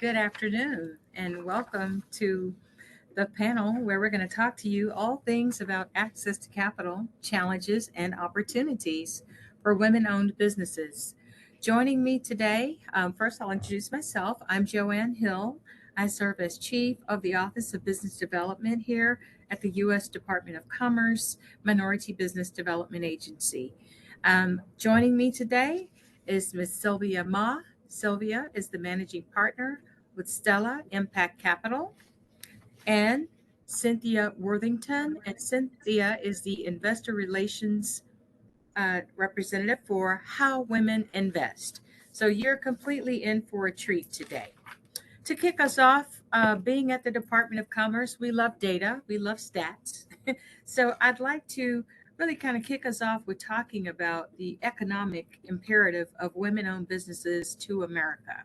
good afternoon, and welcome to the panel where we're going to talk to you all things about access to capital, challenges, and opportunities for women owned businesses. Joining me today, first I'll introduce myself. I'm Joanne Hill. I serve as Chief of the Office of Business Development here at the U.S. Department of Commerce Minority Business Development Agency. Joining me today is Ms. Sylvia Ma. Sylvia is the managing partner with Stella Impact Capital, and Cynthia Worthington. And Cynthia is the investor relations representative for How Women Invest. So you're completely in for a treat today. To kick us off, being at the Department of Commerce, we love data, we love stats. So I'd like to really kind of kick us off with talking about the economic imperative of women owned businesses to America,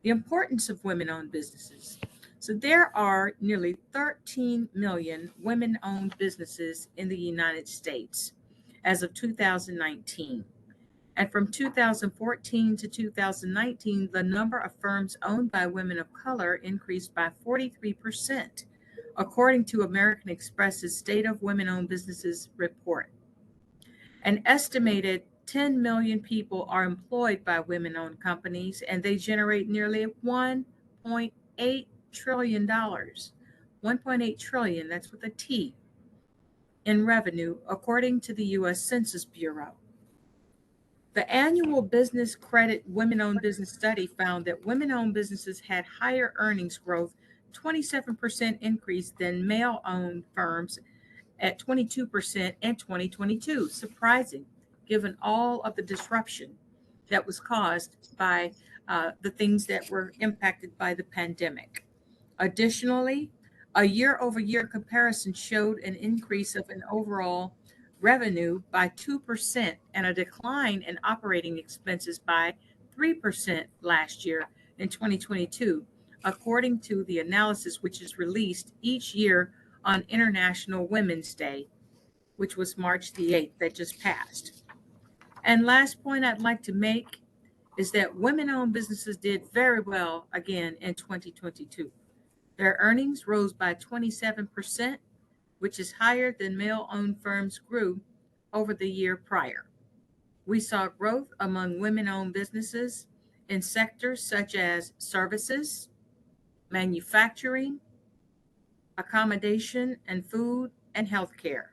the importance of women owned businesses. So there are nearly 13 million women owned businesses in the United States as of 2019. And from 2014 to 2019, the number of firms owned by women of color increased by 43%, according to American Express's State of Women Owned Businesses report. An estimated 10 million people are employed by women owned companies, and they generate nearly $1.8 trillion. $1.8 trillion, that's with a T, in revenue, according to the U.S. Census Bureau. The annual Business Credit Women Owned Business Study found that women owned businesses had higher earnings growth, 27% increase than male owned firms at 22% in 2022. Surprising, given all of the disruption that was caused by the things that were impacted by the pandemic. Additionally, a year over year comparison showed an increase of an overall revenue by 2% and a decline in operating expenses by 3% last year in 2022, according to the analysis which is released each year on International Women's Day, which was March the 8th that just passed. And last point I'd like to make is that women-owned businesses did very well again in 2022. Their earnings rose by 27%, which is higher than male-owned firms grew over the year prior. We saw growth among women-owned businesses in sectors such as services, manufacturing, accommodation, and food and healthcare.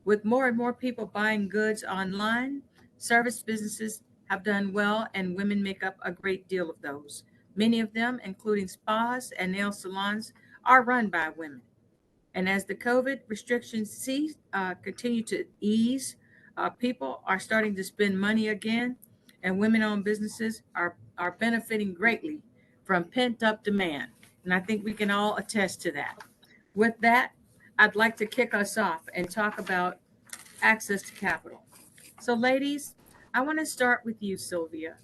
With more and more people buying goods online, service businesses have done well, and women make up a great deal of those. Many of them, including spas and nail salons, are run by women. And as the COVID restrictions continue to ease, people are starting to spend money again, and women-owned businesses are benefiting greatly from pent-up demand. And I think we can all attest to that. With that, I'd like to kick us off and talk about access to capital. So, ladies, I want to start with you, Sylvia.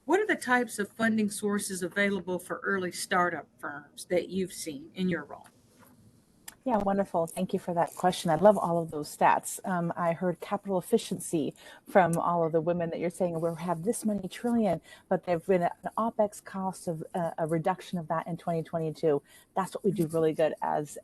What are the types of funding sources available for early startup firms that you've seen in your role? Yeah, wonderful. Thank you for that question. I love all of those stats. I heard capital efficiency from all of the women that you're saying we have this many trillion, but there've been an OPEX cost of a reduction of that in 2022. That's what we do really good as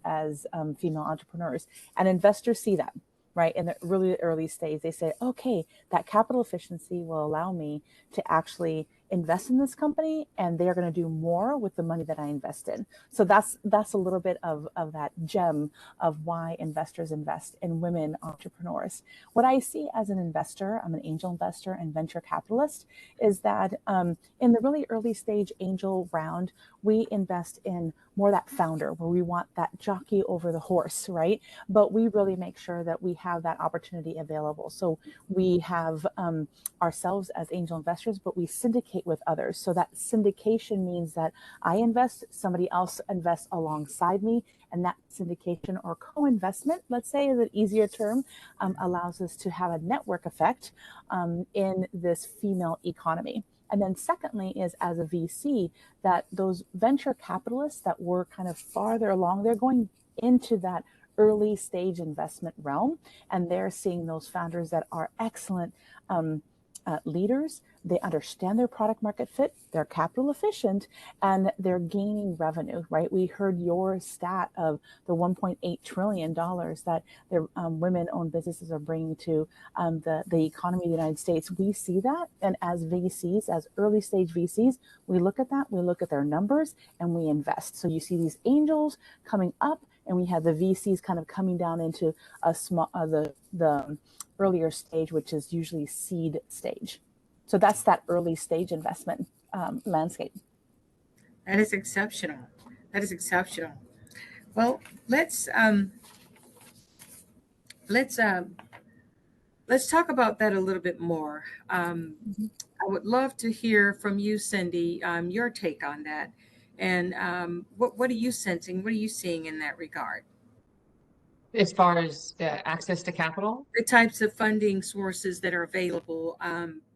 female entrepreneurs, and investors see that. Right in the really early stage, they say, okay, that capital efficiency will allow me to actually invest in this company, and they're going to do more with the money that I invested. So that's a little bit of that gem of why investors invest in women entrepreneurs. What I see as an investor, I'm an angel investor and venture capitalist, is that in the really early stage angel round, we invest in more that founder, where we want that jockey over the horse, right? But we really make sure that we have that opportunity available. So we have ourselves as angel investors, but we syndicate with others. So that syndication means that I invest, somebody else invests alongside me, and that syndication or co-investment, let's say, is an easier term, allows us to have a network effect in this female economy. And then secondly is, as a VC, that those venture capitalists that were kind of farther along, they're going into that early stage investment realm, and they're seeing those founders that are excellent leaders. They understand their product market fit, they're capital efficient, and they're gaining revenue, right? We heard your stat of the $1.8 trillion that the women-owned businesses are bringing to the economy of the United States. We see that, and as VCs, as early stage VCs, we look at that, we look at their numbers, and we invest. So you see these angels coming up, and we have the VCs kind of coming down into a small the earlier stage, which is usually seed stage. So that's that early stage investment landscape. That is exceptional. That is exceptional. Well, let's talk about that a little bit more. I would love to hear from you, Cindy, your take on that, and what are you sensing? What are you seeing in that regard? As far as access to capital? The types of funding sources that are available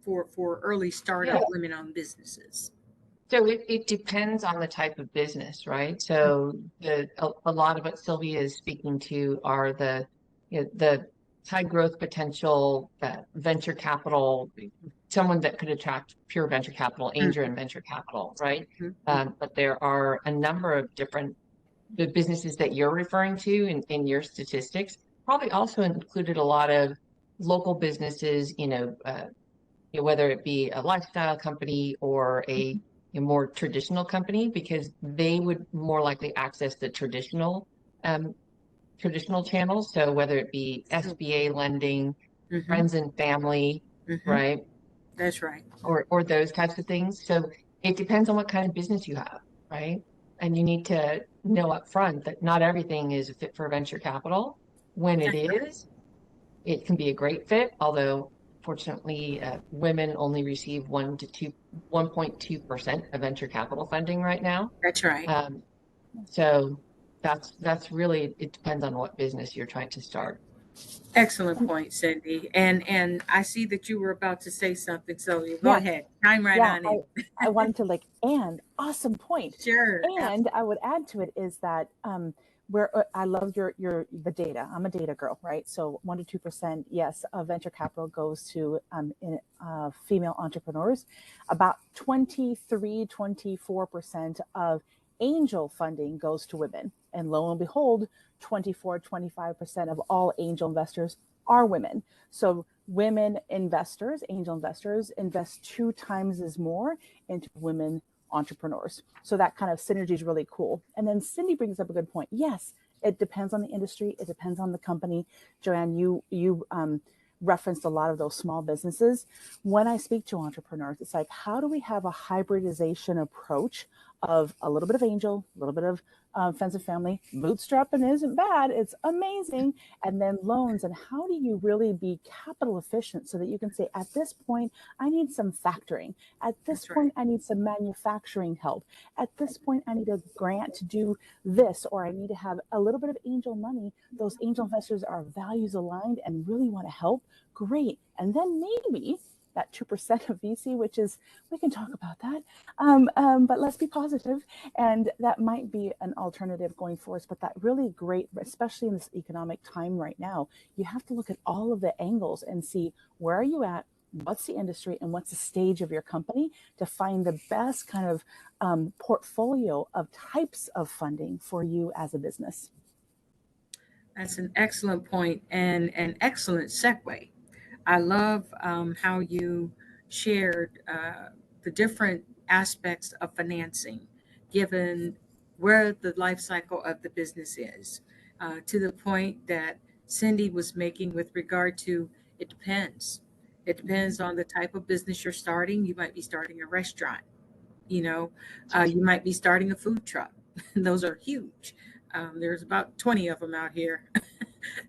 for early startup Yeah. women-owned businesses. So it depends on the type of business, right? So a lot of what Sylvia is speaking to are the high growth potential venture capital, someone that could attract pure venture capital, angel and venture capital, right? But there are a number of different the businesses that you're referring to in your statistics probably also included a lot of local businesses, whether it be a lifestyle company or a more traditional company, because they would more likely access the traditional channels. So whether it be SBA lending, friends and family, right? That's right. Or those types of things. So it depends on what kind of business you have, right? And you need to know up front that not everything is a fit for venture capital. When it is, it can be a great fit, although fortunately, women only receive 1.2% of venture capital funding right now. That's right. So that's really, it depends on what business you're trying to start. Excellent point, Cindy. And I see that you were about to say something, so go ahead. Chime right on in. I wanted to and awesome point. Sure. And I would add to it is that where I love the data. I'm a data girl, right? So 1 to 2%, yes, of venture capital goes to female entrepreneurs. About 24% of angel funding goes to women. And lo and behold, 25% of all angel investors are women. So women investors, angel investors, invest 2 times as more into women entrepreneurs. So that kind of synergy is really cool. And then Cindy brings up a good point. Yes, it depends on the industry. It depends on the company. Joanne, you referenced a lot of those small businesses. When I speak to entrepreneurs, it's like, how do we have a hybridization approach of a little bit of angel, a little bit of friends and family, bootstrapping isn't bad, it's amazing, and then loans, and how do you really be capital efficient so that you can say, at this point, I need some factoring. At this point, I need some manufacturing help. At this point, I need a grant to do this, or I need to have a little bit of angel money. Those angel investors are values aligned and really want to help. Great. And then maybe that 2% of VC, which is, we can talk about that, but let's be positive. And that might be an alternative going forward, but that really great, especially in this economic time right now, you have to look at all of the angles and see, where are you at, what's the industry, and what's the stage of your company to find the best kind of portfolio of types of funding for you as a business. That's an excellent point and an excellent segue. I love how you shared the different aspects of financing, given where the life cycle of the business is, to the point that Cindy was making with regard to it depends. It depends on the type of business you're starting. You might be starting a restaurant, you might be starting a food truck. Those are huge. There's about 20 of them out here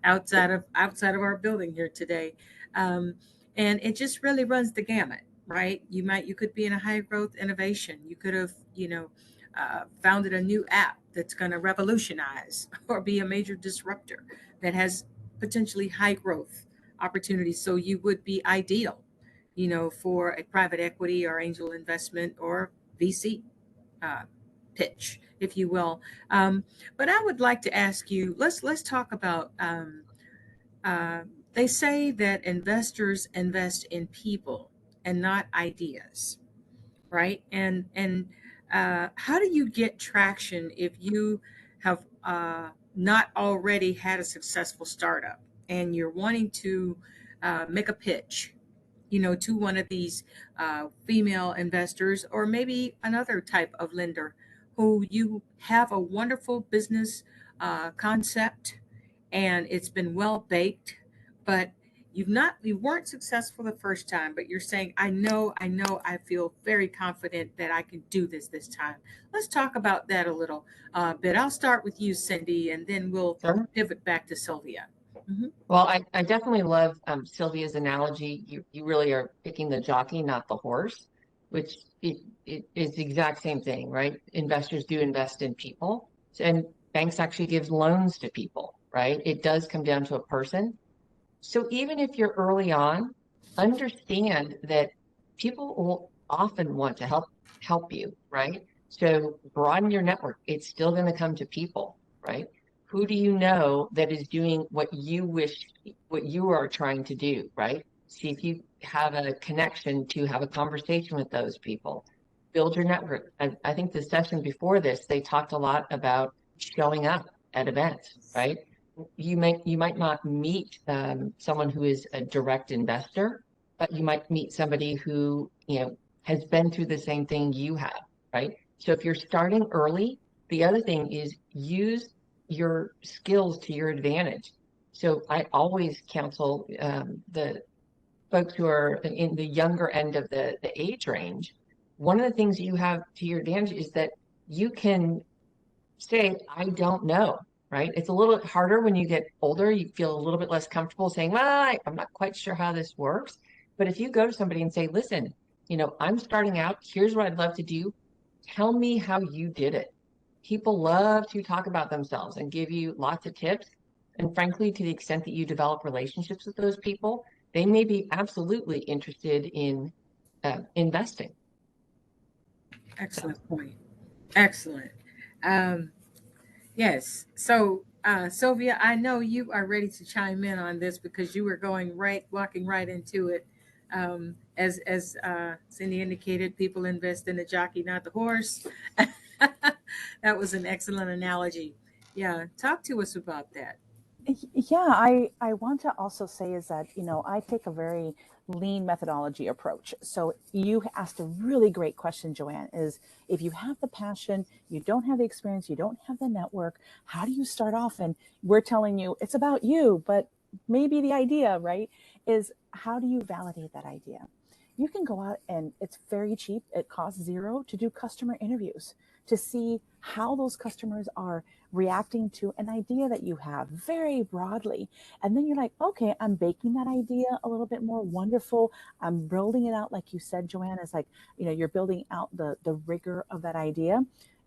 outside of our building here today. And it just really runs the gamut, right? You could be in a high growth innovation. You could have, founded a new app that's going to revolutionize or be a major disruptor that has potentially high growth opportunities. So you would be ideal, for a private equity or angel investment or VC pitch, if you will. But I would like to ask you, let's talk about, they say that investors invest in people and not ideas, right? And how do you get traction if you have not already had a successful startup and you're wanting to make a pitch, to one of these female investors or maybe another type of lender who you have a wonderful business concept and it's been well baked, but you weren't successful the first time, but you're saying, I know, I feel very confident that I can do this time. Let's talk about that a little bit. I'll start with you, Cindy, and then we'll Sure. pivot back to Sylvia. Hmm. Well, I definitely love Sylvia's analogy. You really are picking the jockey, not the horse, which it is the exact same thing, right? Investors do invest in people, and banks actually give loans to people, right? It does come down to a person. So even if you're early on, understand that people will often want to help you, right? So broaden your network. It's still going to come to people, right? Who do you know that is doing what you wish, what you are trying to do, right? See if you have a connection to have a conversation with those people. Build your network. I think the session before this, they talked a lot about showing up at events, right? You might not meet someone who is a direct investor, but you might meet somebody who has been through the same thing you have, right? So if you're starting early, the other thing is use your skills to your advantage. So I always counsel the folks who are in the younger end of the age range. One of the things you have to your advantage is that you can say, I don't know, right? It's a little bit harder when you get older. You feel a little bit less comfortable saying, well, I'm not quite sure how this works. But if you go to somebody and say, listen, I'm starting out, here's what I'd love to do. Tell me how you did it. People love to talk about themselves and give you lots of tips. And frankly, to the extent that you develop relationships with those people, they may be absolutely interested in investing. Excellent point. Excellent. Um, yes. So, Sylvia, I know you are ready to chime in on this because you were walking right into it. As Cindy indicated, people invest in the jockey, not the horse. That was an excellent analogy. Yeah, talk to us about that. Yeah, I want to also say is that, I take a very lean methodology approach. So you asked a really great question, Joanne, is if you have the passion, you don't have the experience, you don't have the network, how do you start off? And we're telling you it's about you, but maybe the idea, right, is how do you validate that idea? You can go out and it's very cheap. It costs zero to do customer interviews to see how those customers are reacting to an idea that you have very broadly. And then you're like, okay, I'm baking that idea a little bit more wonderful. I'm building it out. Like you said, Joanne, is like, you're building out the rigor of that idea.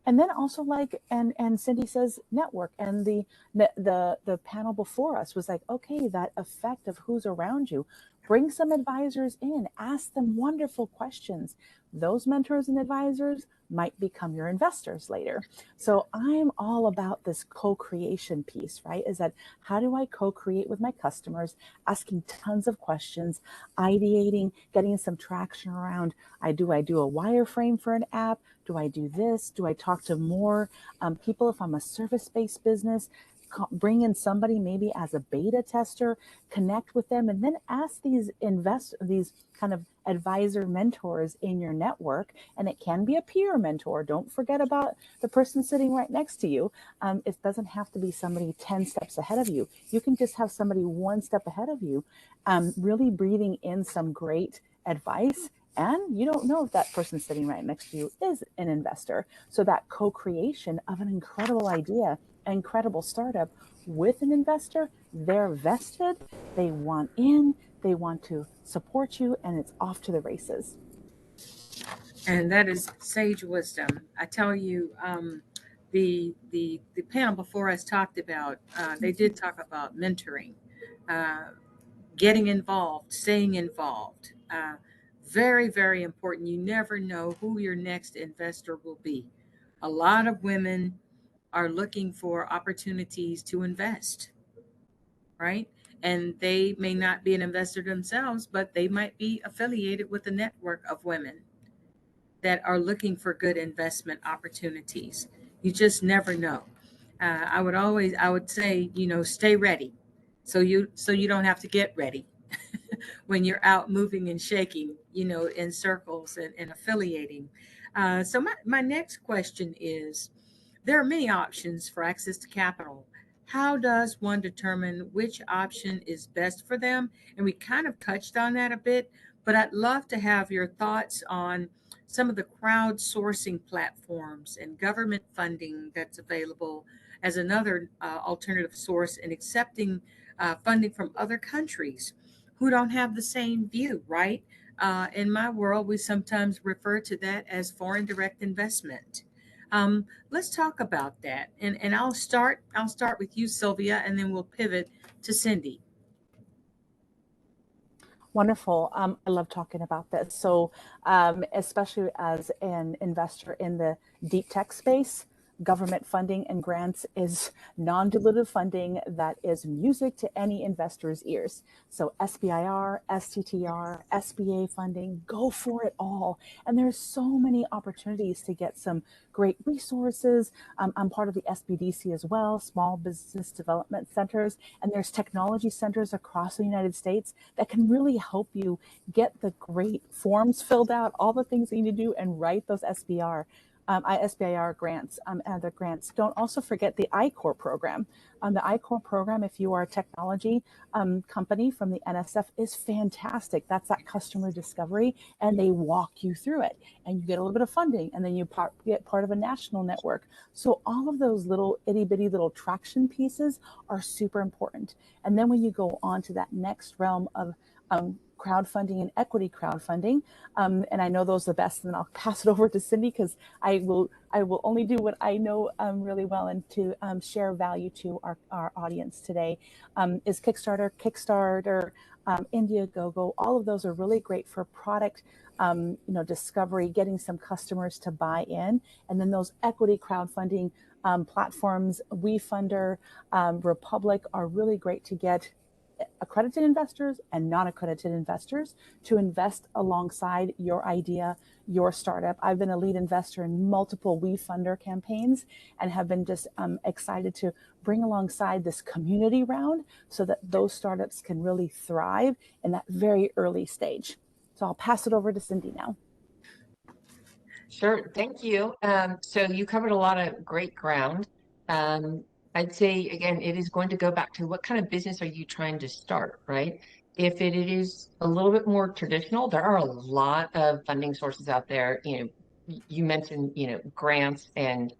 And then also like, and Cindy says network, and the panel before us was like, okay, that effect of who's around you, bring some advisors in, ask them wonderful questions. Those mentors and advisors might become your investors later. So I'm all about this co-creation piece, right? Is that how do I co-create with my customers, asking tons of questions, ideating, getting some traction around, I do a wireframe for an app? Do I do this? Do I talk to more people if I'm a service-based business? Bring in somebody maybe as a beta tester, connect with them, and then ask these kind of advisor mentors in your network. And it can be a peer mentor. Don't forget about the person sitting right next to you. It doesn't have to be somebody 10 steps ahead of you. You can just have somebody one step ahead of you, really breathing in some great advice. And you don't know if that person sitting right next to you is an investor. So that co-creation of an incredible idea, incredible startup with an investor, they're vested, they want in, they want to support you, and it's off to the races. And that is sage wisdom. I tell you, the panel before us talked about. They did talk about mentoring, uh, getting involved, staying involved. Very, very important. You never know who your next investor will be. A lot of women are looking for opportunities to invest, right? and they may not be an investor themselves, but they might be affiliated with a network of women that are looking for good investment opportunities. You just never know. I would say, stay ready, so you don't have to get ready when you're out moving and shaking, in circles and affiliating. So my next question is, there are many options for access to capital. How does one determine which option is best for them? And we kind of touched on that a bit, but I'd love to have your thoughts on some of the crowdsourcing platforms and government funding that's available as another alternative source in accepting funding from other countries who don't have the same view, right? In my world, we sometimes refer to that as foreign direct investment. Let's talk about that, and I'll start with you, Sylvia, and then we'll pivot to Cindy. Wonderful. I love talking about this. So, especially as an investor in the deep tech space, government funding and grants is non-dilutive funding that is music to any investor's ears. So SBIR, STTR, SBA funding, go for it all. And there's so many opportunities to get some great resources. I'm part of the SBDC as well, Small Business Development Centers, and there's technology centers across the United States that can really help you get the great forms filled out, all the things that you need to do, and write those SBIR grants and other grants. Don't also forget the I-Corps program. The I-Corps program, if you are a technology company from the NSF, is fantastic. That's that customer discovery, and they walk you through it, and you get a little bit of funding, and then you get part of a national network. So all of those little itty bitty little traction pieces are super important. And then when you go on to that next realm of crowdfunding and equity crowdfunding. And I know those are the best, and then I'll pass it over to Cindy because I will only do what I know really well, and to share value to our audience today is Kickstarter, Indiegogo. All of those are really great for product discovery, getting some customers to buy in, and then those equity crowdfunding platforms, WeFunder, Republic, are really great to get accredited investors and non-accredited investors to invest alongside your idea, your startup. I've been a lead investor in multiple WeFunder campaigns and have been just excited to bring alongside this community round so that those startups can really thrive in that very early stage. So I'll pass it over to Cindy now. Sure, thank you. So you covered a lot of great ground. I'd say, again, it is going to go back to what kind of business are you trying to start, right? If it is a little bit more traditional, there are a lot of funding sources out there. You mentioned, grants and,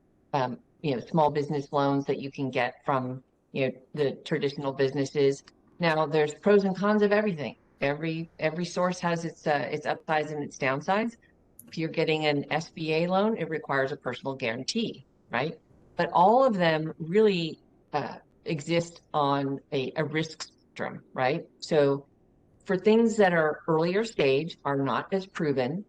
small business loans that you can get from, the traditional businesses. Now, there's pros and cons of everything. Every source has its upsides and its downsides. If you're getting an SBA loan, it requires a personal guarantee, right? But all of them really exist on a risk spectrum, right? So for things that are earlier stage, are not as proven,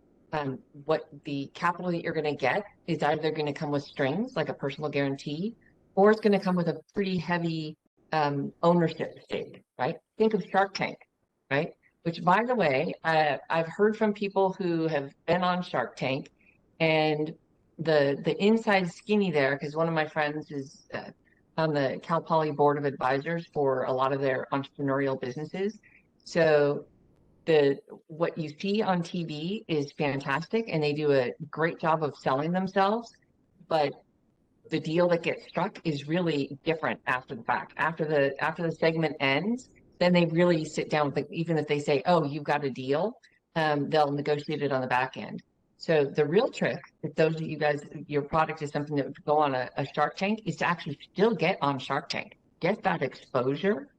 what the capital that you're going to get is either going to come with strings, like a personal guarantee, or it's going to come with a pretty heavy ownership stake, right? Think of Shark Tank, right? Which, by the way, I've heard from people who have been on Shark Tank, and the inside skinny there, because one of my friends is on the Cal Poly board of advisors for a lot of their entrepreneurial businesses. So what you see on TV is fantastic, and they do a great job of selling themselves, but the deal that gets struck is really different after the fact. After the segment ends, then they really sit down with even if they say, "Oh, you've got a deal," they'll negotiate it on the back end. So the real trick, if those of you guys, your product is something that would go on a Shark Tank, is to actually still get on Shark Tank, get that exposure.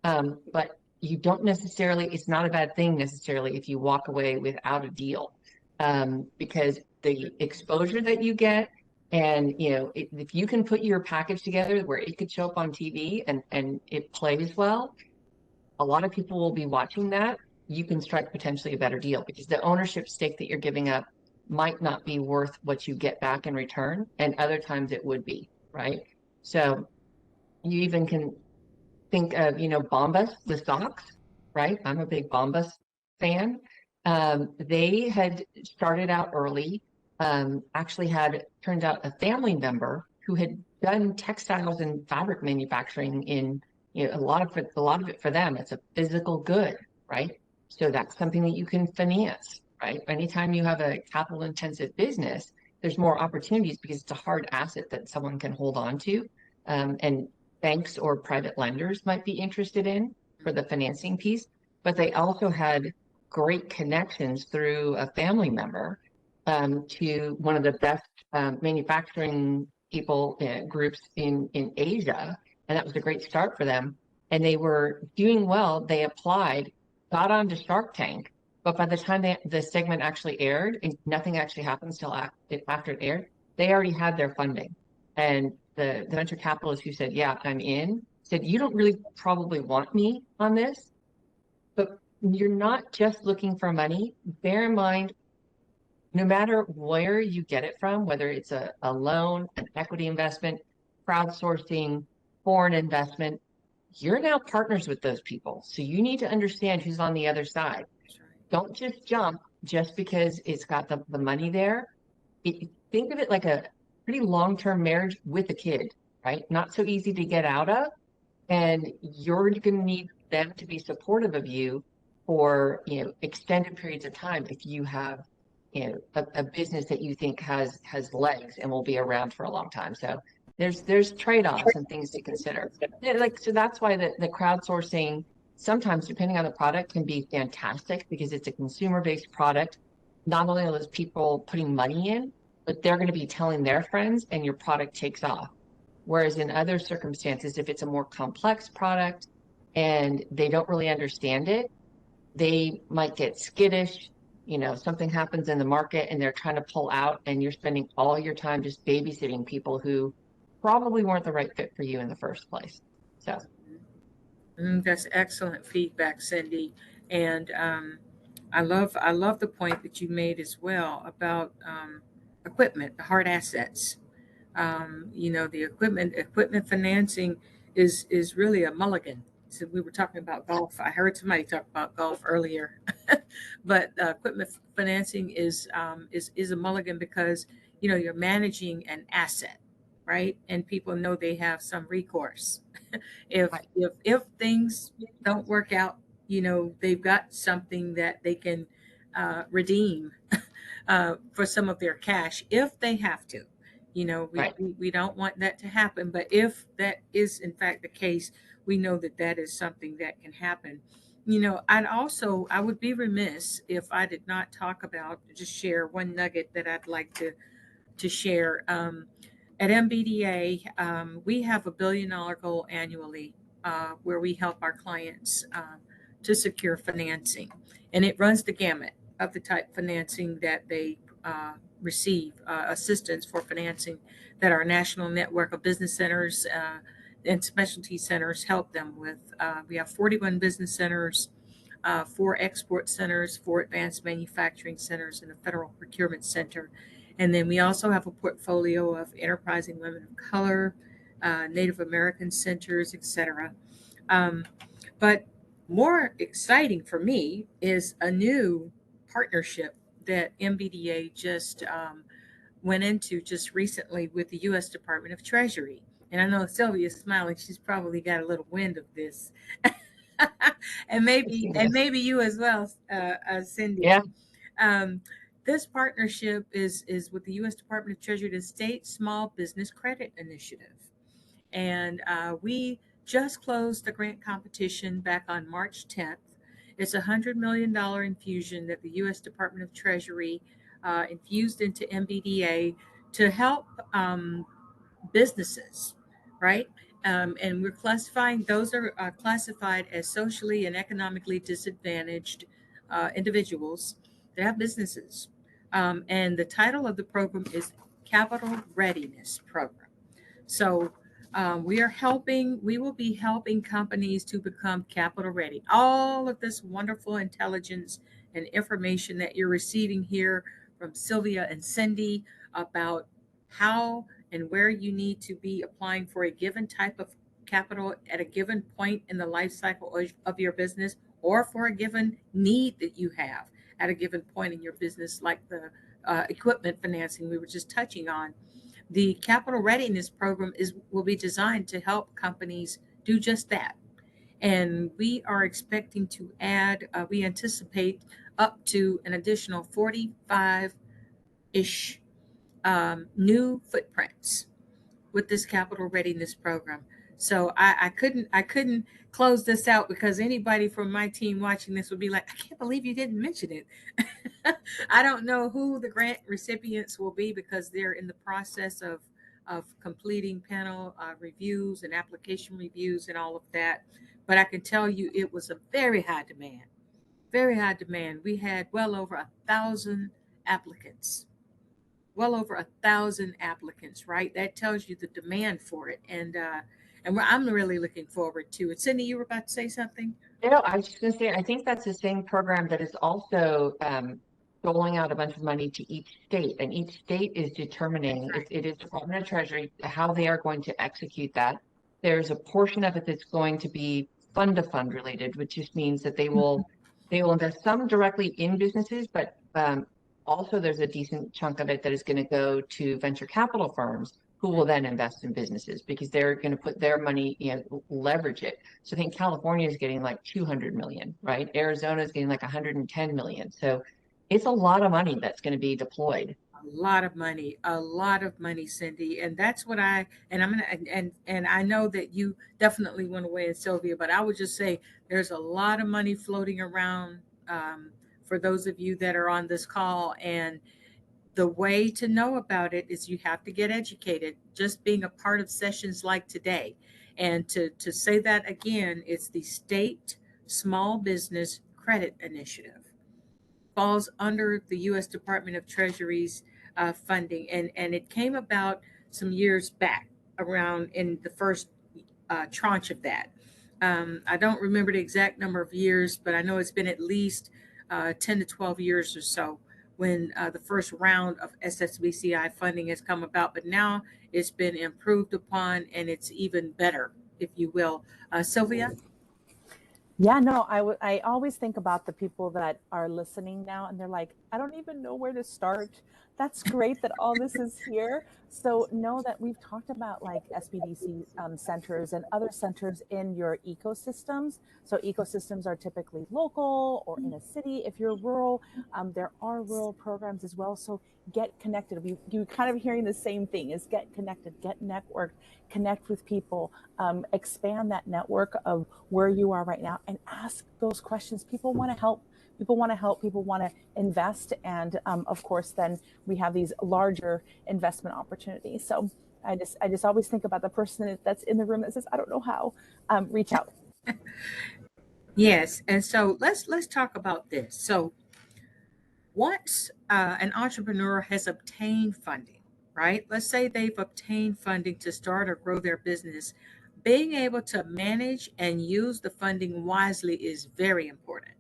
But you don't necessarily, it's not a bad thing necessarily if you walk away without a deal, because the exposure that you get, and if you can put your package together where it could show up on TV and it plays well, a lot of people will be watching that. You can strike potentially a better deal because the ownership stake that you're giving up might not be worth what you get back in return, and other times it would be, right? So you even can think of, Bombas, the socks, right? I'm a big Bombas fan. They had started out early, actually had turned out a family member who had done textiles and fabric manufacturing in, a lot of it for them. It's a physical good, right? So that's something that you can finance, right? Anytime you have a capital intensive business, there's more opportunities because it's a hard asset that someone can hold on to. And banks or private lenders might be interested in for the financing piece, but they also had great connections through a family member to one of the best manufacturing people groups in Asia. And that was a great start for them. And they were doing well. They applied, got onto Shark Tank, but by the time the segment actually aired, and nothing actually happens till after it aired, they already had their funding. And the venture capitalist who said, yeah, I'm in, said, you don't really probably want me on this, but you're not just looking for money. Bear in mind, no matter where you get it from, whether it's a loan, an equity investment, crowdsourcing, foreign investment, you're now partners with those people. So you need to understand who's on the other side. Don't just jump just because it's got the money there. Think of it like a pretty long-term marriage with a kid, right? Not so easy to get out of. And you're going to need them to be supportive of you for, extended periods of time if you have, a business that you think has legs and will be around for a long time. So there's trade-offs and things to consider. Yeah, so that's why the crowdsourcing sometimes, depending on the product, can be fantastic because it's a consumer-based product. Not only are those people putting money in, but they're going to be telling their friends and your product takes off. Whereas in other circumstances, if it's a more complex product and they don't really understand it, they might get skittish. Something happens in the market and they're trying to pull out, and you're spending all your time just babysitting people who probably weren't the right fit for you in the first place. So That's excellent feedback, Cindy. And I love the point that you made as well about equipment, the hard assets. The equipment financing is really a mulligan. So we were talking about golf. I heard somebody talk about golf earlier, but equipment financing is a mulligan because you're managing an asset, right? And people know they have some recourse. if Right. if things don't work out, they've got something that they can redeem for some of their cash if they have to. Right. We don't want that to happen, but if that is in fact the case, we know that that is something that can happen. I would be remiss if I did not talk about, just share one nugget that I'd like to share. At MBDA, we have a $1 billion goal annually where we help our clients to secure financing. And it runs the gamut of the type financing that they receive, assistance for financing that our national network of business centers and specialty centers help them with. We have 41 business centers, 4 export centers, 4 advanced manufacturing centers, and a federal procurement center. And then we also have a portfolio of enterprising women of color, Native American centers, etc. But more exciting for me is a new partnership that MBDA just went into just recently with the U.S. Department of Treasury. And I know Sylvia's smiling; she's probably got a little wind of this, and maybe you as well, Cindy. Yeah. Um, this partnership is with the U.S. Department of Treasury, the State Small Business Credit Initiative, and we just closed the grant competition back on March 10th. It's a $100 million infusion that the U.S. Department of Treasury infused into MBDA to help businesses, right? And we're classifying, those are classified as socially and economically disadvantaged individuals that have businesses. And the title of the program is Capital Readiness Program. So we will be helping companies to become capital ready. All of this wonderful intelligence and information that you're receiving here from Sylvia and Cindy about how and where you need to be applying for a given type of capital at a given point in the life cycle of your business, or for a given need that you have at a given point in your business, like the equipment financing we were just touching on. The capital readiness program will be designed to help companies do just that. And we are expecting to add, we anticipate up to an additional 45-ish new footprints with this capital readiness program. So I couldn't close this out, because anybody from my team watching this would be like, I can't believe you didn't mention it. I don't know who the grant recipients will be, because they're in the process of completing panel reviews and application reviews and all of that. But I can tell you it was a very high demand, very high demand. We had well over 1,000 applicants, well over 1,000 applicants, right? That tells you the demand for it. And I'm really looking forward to it. Cindy, you were about to say something? You know, I was just going to say, I think that's the same program that is also doling out a bunch of money to each state, and each state is determining, it is Department of Treasury, how they are going to execute that. There's a portion of it that's going to be fund to fund related, which just means that they will invest some directly in businesses, but also there's a decent chunk of it that is going to go to venture capital firms who will then invest in businesses, because they're going to put their money, leverage it. So I think California is getting like 200 million, right? Arizona is getting like 110 million. So it's a lot of money that's going to be deployed. A lot of money, Cindy. And that's what and I'm gonna, and I know that you definitely went away in Sylvia, but I would just say there's a lot of money floating around, for those of you that are on this call. And the way to know about it is you have to get educated, just being a part of sessions like today. And to say that again, it's the State Small Business Credit Initiative. Falls under the U.S. Department of Treasury's funding, and it came about some years back, around in the first tranche of that. I don't remember the exact number of years, but I know it's been at least 10 to 12 years or so when the first round of SSBCI funding has come about. But now it's been improved upon, and it's even better, if you will. Sylvia? Yeah, no, I always think about the people that are listening now, and they're like, I don't even know where to start. That's great that all this is here. So know that we've talked about like SBDC centers and other centers in your ecosystems. So ecosystems are typically local or in a city. If you're rural, there are rural programs as well. So get connected. You kind of hearing the same thing, is get connected, get networked, connect with people, expand that network of where you are right now, and ask those questions. People want to help. People want to help. People want to invest. And of course, then we have these larger investment opportunities. So I just always think about the person that's in the room that says, I don't know how, reach out. Yes. And so let's talk about this. So once an entrepreneur has obtained funding, right? Let's say they've obtained funding to start or grow their business, being able to manage and use the funding wisely is very important,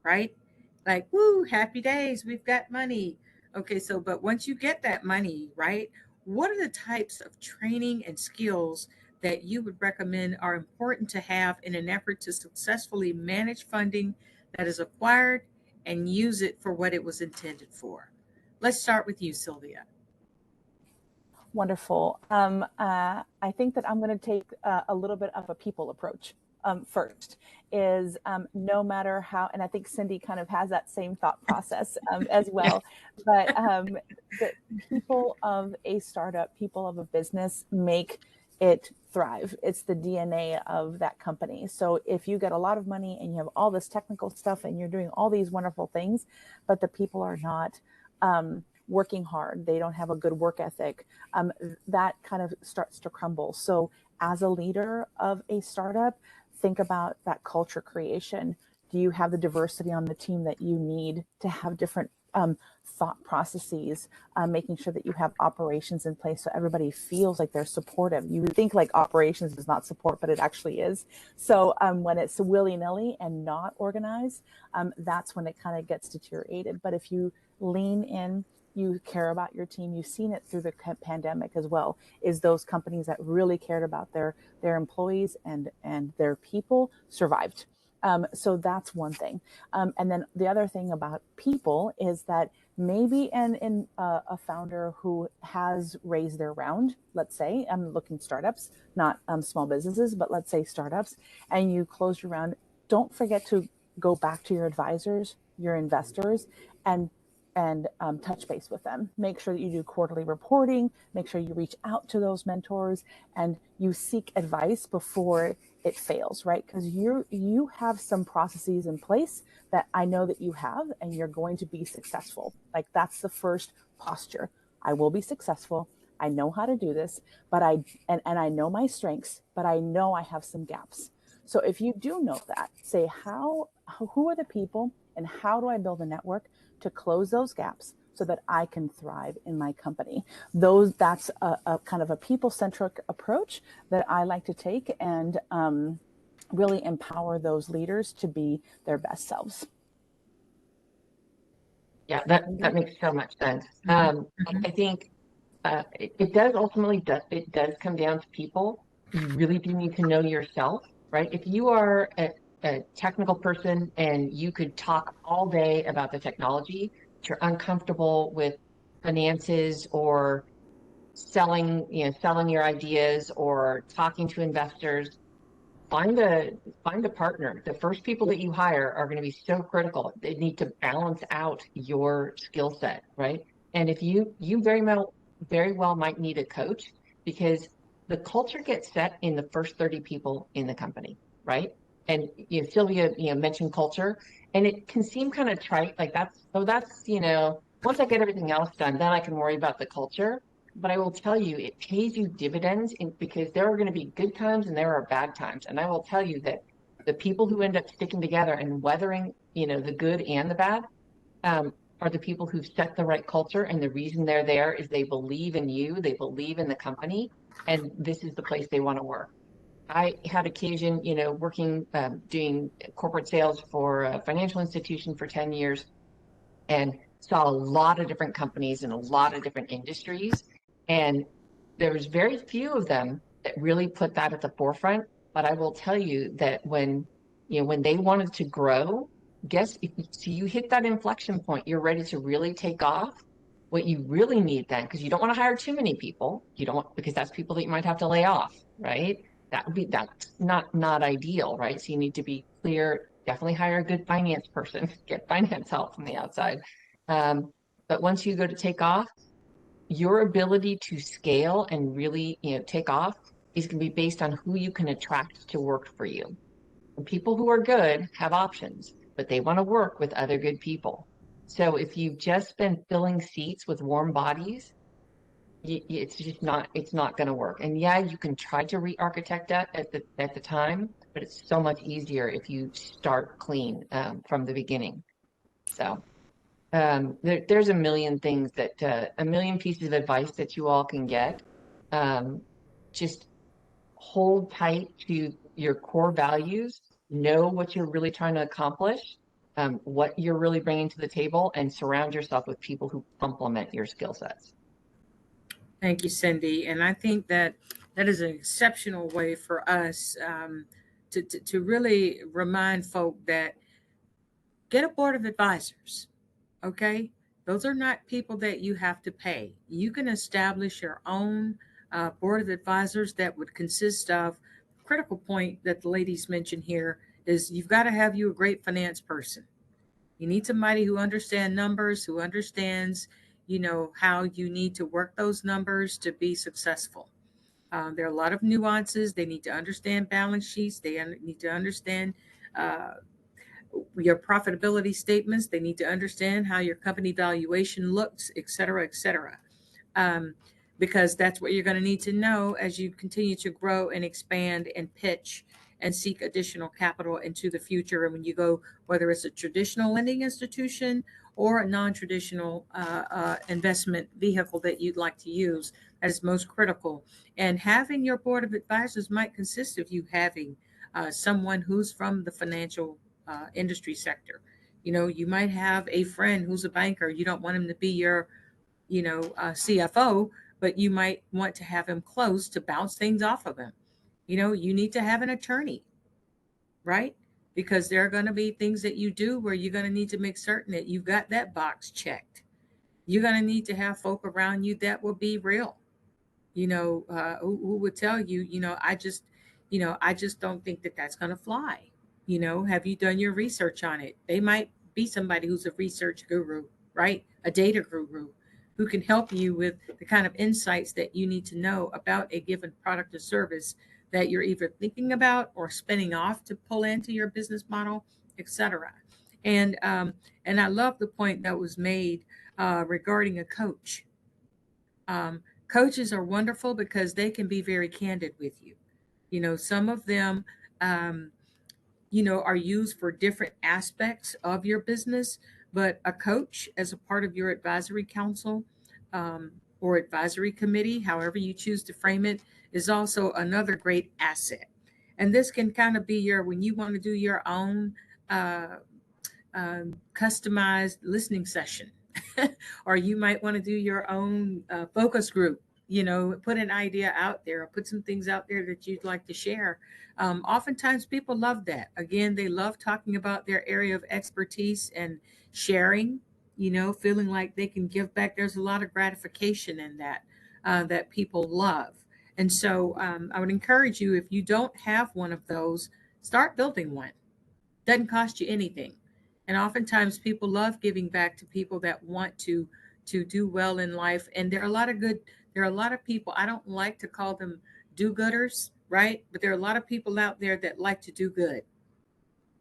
right? Like, woo, happy days, we've got money. Okay, so, but once you get that money, right, what are the types of training and skills that you would recommend are important to have in an effort to successfully manage funding that is acquired and use it for what it was intended for? Let's start with you, Sylvia. Wonderful. I think that I'm going to take a little bit of a people approach. First is no matter how, and I think Cindy kind of has that same thought process as well, but the people of a startup, people of a business make it thrive. It's the DNA of that company. So if you get a lot of money and you have all this technical stuff and you're doing all these wonderful things, but the people are not working hard, they don't have a good work ethic, that kind of starts to crumble. So as a leader of a startup, think about that culture creation. Do you have the diversity on the team that you need to have different thought processes, making sure that you have operations in place so everybody feels like they're supportive. You would think like operations is not support, but it actually is. So when it's willy-nilly and not organized, that's when it kind of gets deteriorated. But if you lean in you care about your team. You've seen it through the pandemic as well, is those companies that really cared about their employees and their people survived. So that's one thing. And then the other thing about people is that maybe a founder who has raised their round, let's say, I'm looking startups, not small businesses, but let's say startups, and you close your round, don't forget to go back to your advisors, your investors, and touch base with them. Make sure that you do quarterly reporting, make sure you reach out to those mentors, and you seek advice before it fails, right? Because you have some processes in place that I know that you have, and you're going to be successful. Like, that's the first posture. I will be successful. I know how to do this, but I know my strengths, but I know I have some gaps. So if you do know that, say who are the people and how do I build a network to close those gaps so that I can thrive in my company. That's a kind of a people-centric approach that I like to take, and really empower those leaders to be their best selves. Yeah, that makes so much sense. I think it does ultimately it does come down to people. You really do need to know yourself, right? If you are a technical person and you could talk all day about the technology, but you're uncomfortable with finances or selling your ideas or talking to investors, find a partner. The first people that you hire are going to be so critical. They need to balance out your skill set, right? And if you very well might need a coach, because the culture gets set in the first 30 people in the company, right? And Sylvia, mentioned culture, and it can seem kind of trite, like that's once I get everything else done, then I can worry about the culture. But I will tell you, it pays you dividends because there are going to be good times and there are bad times. And I will tell you that the people who end up sticking together and weathering, the good and the bad, are the people who've set the right culture. And the reason they're there is they believe in you, they believe in the company, and this is the place they want to work. I had occasion, working, doing corporate sales for a financial institution for 10 years, and saw a lot of different companies in a lot of different industries. And there was very few of them that really put that at the forefront. But I will tell you that when they wanted to grow, so you hit that inflection point, you're ready to really take off. What you really need then, because you don't want to hire too many people, because that's people that you might have to lay off, right? That's not ideal, right? So you need to be clear. Definitely hire a good finance person, get finance help from the outside. But once you go to take off, your ability to scale and really, take off is going to be based on who you can attract to work for you. And people who are good have options, but they want to work with other good people. So if you've just been filling seats with warm bodies, it's not going to work. And yeah, you can try to re-architect that at the time, but it's so much easier if you start clean from the beginning. So there's a million things a million pieces of advice that you all can get. Just hold tight to your core values, know what you're really trying to accomplish, what you're really bringing to the table, and surround yourself with people who complement your skill sets. Thank you, Cindy. And I think that is an exceptional way for us to really remind folk that get a board of advisors. Okay. Those are not people that you have to pay. You can establish your own board of advisors that would consist of critical point that the ladies mentioned here is you've got to have you a great finance person. You need somebody who understands numbers, who understands, how you need to work those numbers to be successful. There are a lot of nuances. They need to understand balance sheets. They need to understand uh, your profitability statements. They need to understand how your company valuation looks, et cetera, et cetera. Because that's what you're going to need to know as you continue to grow and expand and pitch and seek additional capital into the future. And when you go, whether it's a traditional lending institution or a non-traditional investment vehicle that you'd like to use, that is most critical. And having your board of advisors might consist of you having someone who's from the financial industry sector. You might have a friend who's a banker. You don't want him to be your CFO, but you might want to have him close to bounce things off of him. You need to have an attorney, right? Because there are going to be things that you do where you're going to need to make certain that you've got that box checked. You're going to need to have folk around you that will be real, who would tell you, I just don't think that that's going to fly. Have you done your research on it? They might be somebody who's a research guru, right? A data guru who can help you with the kind of insights that you need to know about a given product or service that you're either thinking about or spinning off to pull into your business model, etc. And I love the point that was made regarding a coach. Coaches are wonderful because they can be very candid with you. Some of them, are used for different aspects of your business, but a coach as a part of your advisory council or advisory committee, however you choose to frame it, is also another great asset. And this can kind of be when you want to do your own uh, customized listening session, or you might want to do your own focus group, put an idea out there or put some things out there that you'd like to share. Oftentimes people love that. Again, they love talking about their area of expertise and sharing, feeling like they can give back. There's a lot of gratification in that that people love. And so I would encourage you, if you don't have one of those, start building one. Doesn't cost you anything. And oftentimes people love giving back to people that want to do well in life. And there are a lot of people, I don't like to call them do-gooders, right? But there are a lot of people out there that like to do good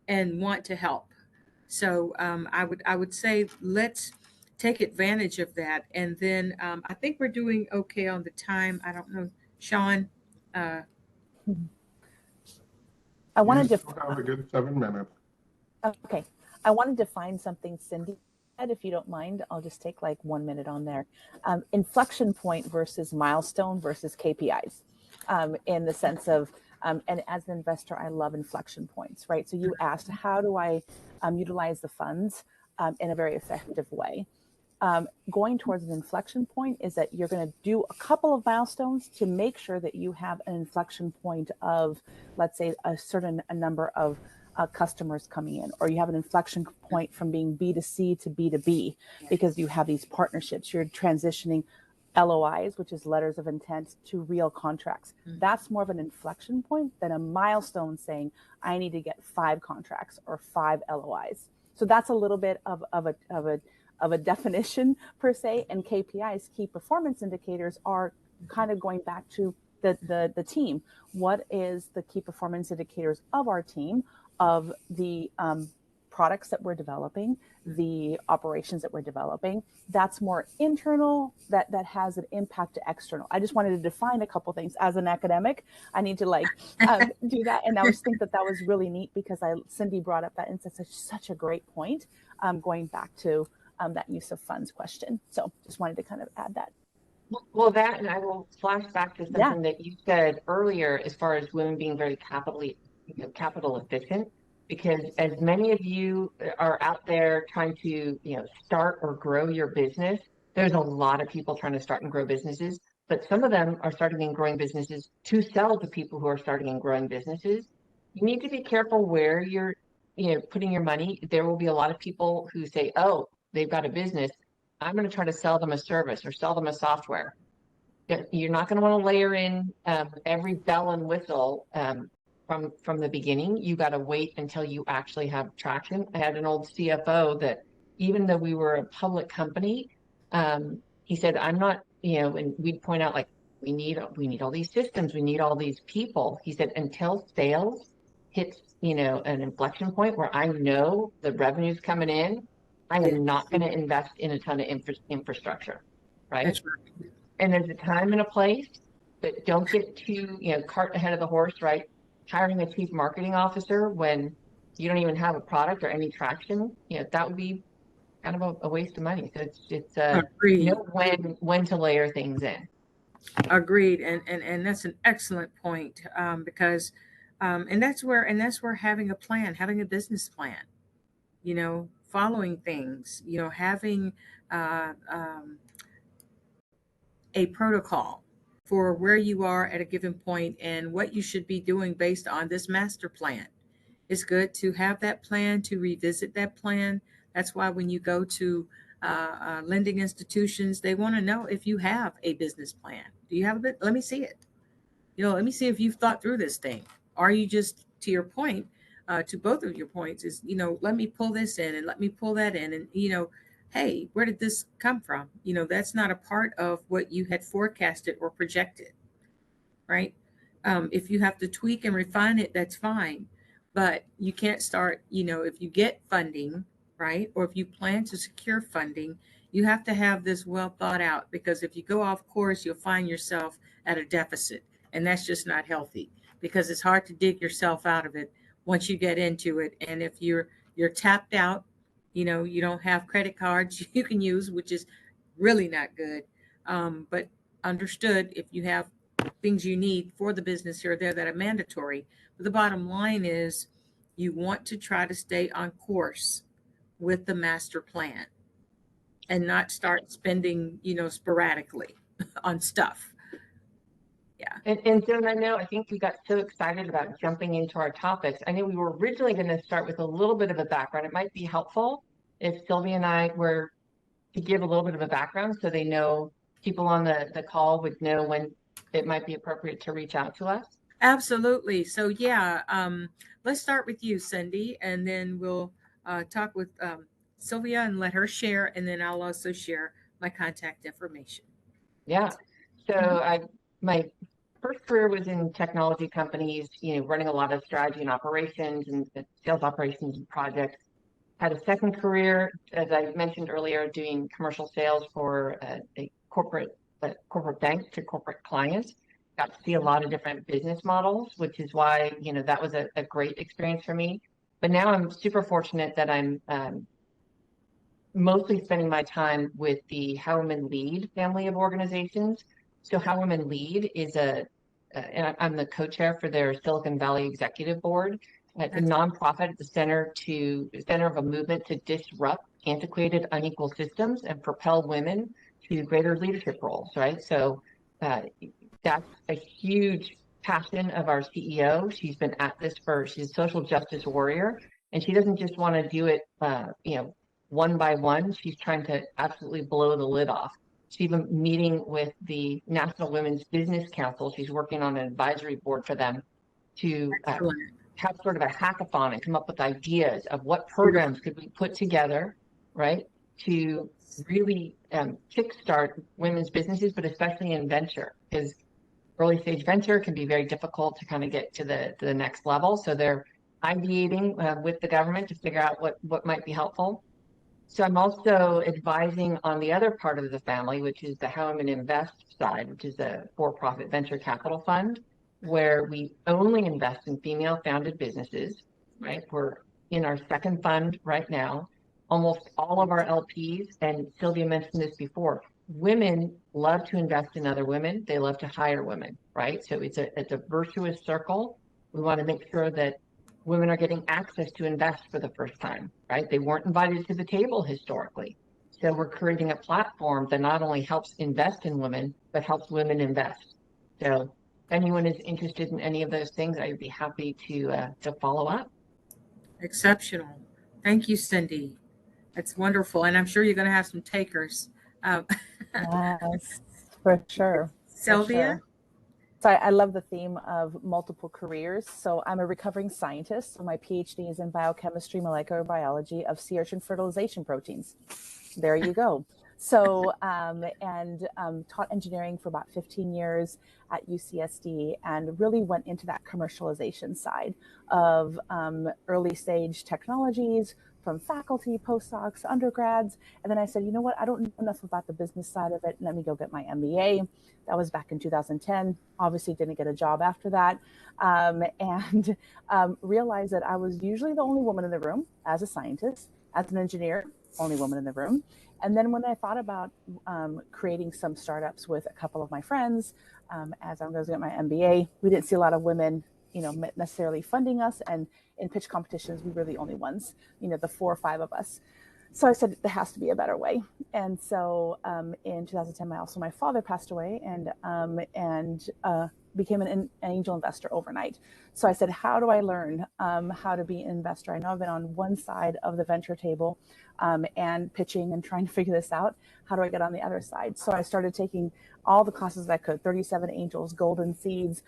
and want to help. So I would say let's take advantage of that. And then I think we're doing okay on the time. I don't know, Sean. Uh, I You wanted to, still have a good 7 minutes. okay. I wanted to find something Cindy said, if you don't mind. I'll just take like 1 minute on there. Inflection point versus milestone versus KPIs, in the sense of, and as an investor, I love inflection points, right? So you asked, how do I utilize the funds in a very effective way? Going towards an inflection point is that you're going to do a couple of milestones to make sure that you have an inflection point of, let's say, a number of customers coming in, or you have an inflection point from being B2C to B2B because you have these partnerships. You're transitioning LOIs, which is letters of intent, to real contracts. That's more of an inflection point than a milestone saying, I need to get 5 contracts or 5 LOIs. So that's a little bit of a definition per se. And KPIs, key performance indicators, are kind of going back to the team. What is the key performance indicators of our team, of the products that we're developing, the operations that we're developing? That's more internal, that has an impact to external. I just wanted to define a couple things. As an academic, I need to do that. And I was think that was really neat because Cindy brought up that, and it's such a great point, going back to that use of funds question. So just wanted to kind of add that. Well, that, and I will flash back to something that you said earlier as far as women being very capital efficient, because as many of you are out there trying to, start or grow your business, there's a lot of people trying to start and grow businesses, but some of them are starting and growing businesses to sell to people who are starting and growing businesses. You need to be careful where you're, putting your money. There will be a lot of people who say, oh, they've got a business, I'm going to try to sell them a service or sell them a software. You're not going to want to layer in every bell and whistle from the beginning. You got to wait until you actually have traction. I had an old CFO that, even though we were a public company, he said, I'm not, and we'd point out, like, we need all these systems, we need all these people. He said, until sales hits, an inflection point where I know the revenue's coming in, I am not going to invest in a ton of infrastructure, right? That's right. And there's a time and a place, but don't get too, cart ahead of the horse, right? Hiring a chief marketing officer when you don't even have a product or any traction, that would be kind of a waste of money. So it's Agreed. know when to layer things in. Agreed. And that's an excellent point, because and that's where having a plan, having a business plan, following things, having a protocol for where you are at a given point and what you should be doing based on this master plan. It's good to have that plan, to revisit that plan. That's why when you go to lending institutions, they want to know if you have a business plan. Do you have a bit? Let me see it. Let me see if you've thought through this thing. Are you just, to your point, to both of your points, is, let me pull this in and let me pull that in. And, hey, where did this come from? That's not a part of what you had forecasted or projected, right? If you have to tweak and refine it, that's fine. But you can't start, if you get funding, right? Or if you plan to secure funding, you have to have this well thought out, because if you go off course, you'll find yourself at a deficit. And that's just not healthy, because it's hard to dig yourself out of it once you get into it. And if you're tapped out, you don't have credit cards you can use, which is really not good. But understood, if you have things you need for the business here or there that are mandatory. But the bottom line is you want to try to stay on course with the master plan and not start spending, sporadically on stuff. Yeah. And Joan, I think we got so excited about jumping into our topics. I know we were originally going to start with a little bit of a background. It might be helpful if Sylvia and I were to give a little bit of a background, so they know, people on the call would know when it might be appropriate to reach out to us. Absolutely. So yeah, let's start with you, Cindy, and then we'll talk with Sylvia and let her share, and then I'll also share my contact information. Yeah. So my first career was in technology companies, running a lot of strategy and operations and sales operations and projects. Had a second career, as I mentioned earlier, doing commercial sales for a corporate bank to corporate clients. Got to see a lot of different business models, which is why, that was a great experience for me. But now I'm super fortunate that I'm mostly spending my time with the How Women Lead family of organizations. So How Women Lead is and I'm the co-chair for their Silicon Valley Executive Board. It's a nonprofit at the center of a movement to disrupt antiquated, unequal systems and propel women to greater leadership roles, right? So that's a huge passion of our CEO. She's been at this she's a social justice warrior, and she doesn't just want to do it, one by one. She's trying to absolutely blow the lid off. She's even meeting with the National Women's Business Council. She's working on an advisory board for them to have sort of a hackathon and come up with ideas of what programs could we put together, right, to really kickstart women's businesses, but especially in venture, because early stage venture can be very difficult to kind of get to the next level. So they're ideating with the government to figure out what might be helpful. So I'm also advising on the other part of the family, which is the How Women Invest side, which is a for-profit venture capital fund, where we only invest in female-founded businesses, right? We're in our second fund right now. Almost all of our LPs, and Sylvia mentioned this before, women love to invest in other women. They love to hire women, right? So it's a virtuous circle. We want to make sure that women are getting access to invest for the first time, right? They weren't invited to the table historically. So we're creating a platform that not only helps invest in women, but helps women invest. So if anyone is interested in any of those things, I'd be happy to follow up. Exceptional. Thank you, Cindy. That's wonderful. And I'm sure you're going to have some takers. Yes, for sure. Sylvia? For sure. So I love the theme of multiple careers. So I'm a recovering scientist. So my PhD is in biochemistry, molecular biology of sea urchin fertilization proteins. There you go. So, taught engineering for about 15 years at UCSD, and really went into that commercialization side of early stage technologies, from faculty, postdocs, undergrads. And then I said, you know what, I don't know enough about the business side of it. Let me go get my MBA. That was back in 2010. Obviously didn't get a job after that. Realized that I was usually the only woman in the room as a scientist, as an engineer, only woman in the room. And then when I thought about creating some startups with a couple of my friends, as I was going to get my MBA, we didn't see a lot of women, necessarily funding us. And in pitch competitions, we were the only ones, the 4 or 5 of us. So I said, there has to be a better way. And so in 2010, my father passed away, and became an angel investor overnight. So I said, how do I learn how to be an investor? I know I've been on one side of the venture table and pitching and trying to figure this out. How do I get on the other side? So I started taking all the classes I could, 37 Angels, Golden Seeds,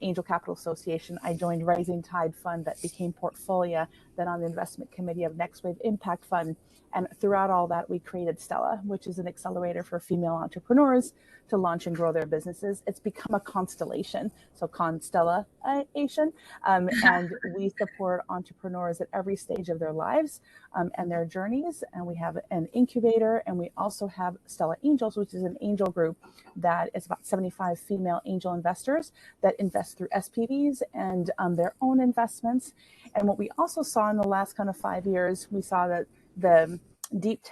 Angel Capital Association. I joined Rising Tide Fund that became Portfolio, then on the investment committee of Next Wave Impact Fund. And throughout all that, we created Stella, which is an accelerator for female entrepreneurs to launch and grow their businesses. It's become a constellation, so constellation. And we support entrepreneurs at every stage of their lives and their journeys. And we have an incubator, and we also have Stella Angels, which is an angel group that is about 75 female angel investors that invest through SPVs and their own investments. And what we also saw in the last kind of 5 years, we saw that the deep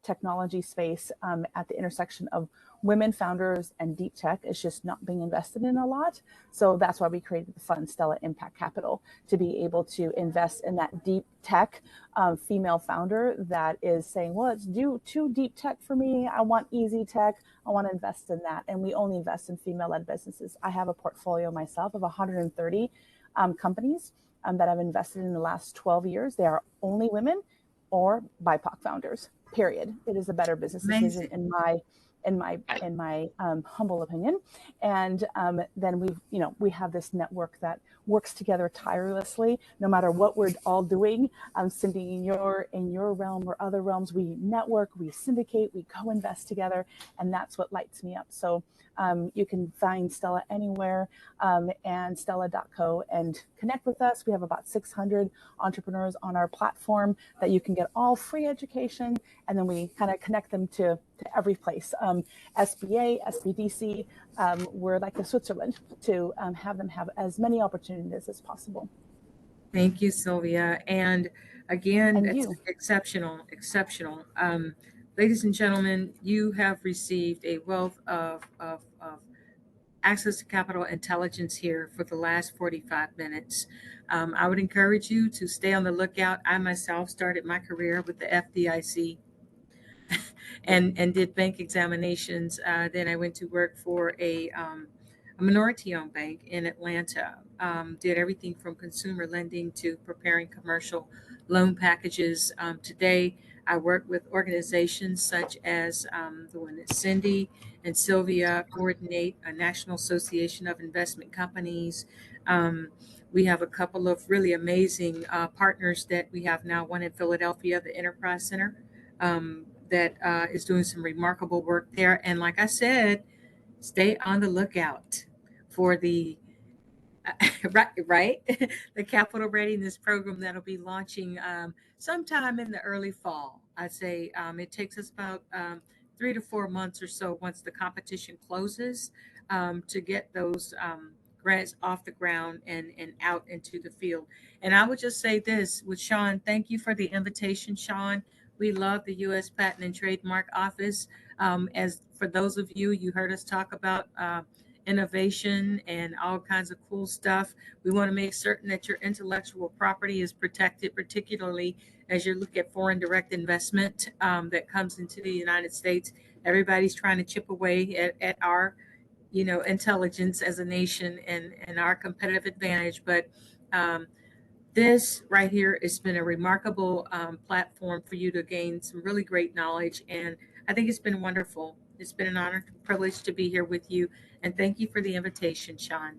technology space at the intersection of women founders and deep tech is just not being invested in a lot. So that's why we created the fund Stella Impact Capital, to be able to invest in that deep tech female founder that is saying, well, it's too deep tech for me. I want easy tech. I want to invest in that. And we only invest in female-led businesses. I have a portfolio myself of 130 companies that I've invested in the last 12 years. They are only women or BIPOC founders, period. It is a better business decision in my humble opinion. And then we have this network that works together tirelessly, no matter what we're all doing. Cindy, in your realm or other realms, we network, we syndicate, we co-invest together, and that's what lights me up. So you can find Stella anywhere, and Stella.co, and connect with us. We have about 600 entrepreneurs on our platform that you can get all free education, and then we kind of connect them to every place. SBA, SBDC, we're like the Switzerland to have them have as many opportunities as possible. Thank you, Sylvia. And again, And it's you. exceptional. Ladies and gentlemen, you have received a wealth of access to capital intelligence here for the last 45 minutes. I would encourage you to stay on the lookout. I myself started my career with the FDIC and did bank examinations. Then I went to work for a minority-owned bank in Atlanta. Did everything from consumer lending to preparing commercial loan packages. Today, I work with organizations such as the one that Cindy and Sylvia coordinate, a National Association of Investment Companies. We have a couple of really amazing partners that we have now, one in Philadelphia, the Enterprise Center, that is doing some remarkable work there. And like I said, stay on the lookout for the right the capital readiness program that'll be launching sometime in the early fall. I'd say it takes us about 3 to 4 months or so once the competition closes to get those grants off the ground and out into the field. And I would just say this with Sean, thank you for the invitation, Sean. We love the U.S. Patent and Trademark Office. As for those of you, you heard us talk about innovation and all kinds of cool stuff. We want to make certain that your intellectual property is protected, particularly as you look at foreign direct investment that comes into the United States. Everybody's trying to chip away at our, intelligence as a nation and our competitive advantage. But this right here has been a remarkable platform for you to gain some really great knowledge. And I think it's been wonderful. It's been an honor and privilege to be here with you. And thank you for the invitation, Sean.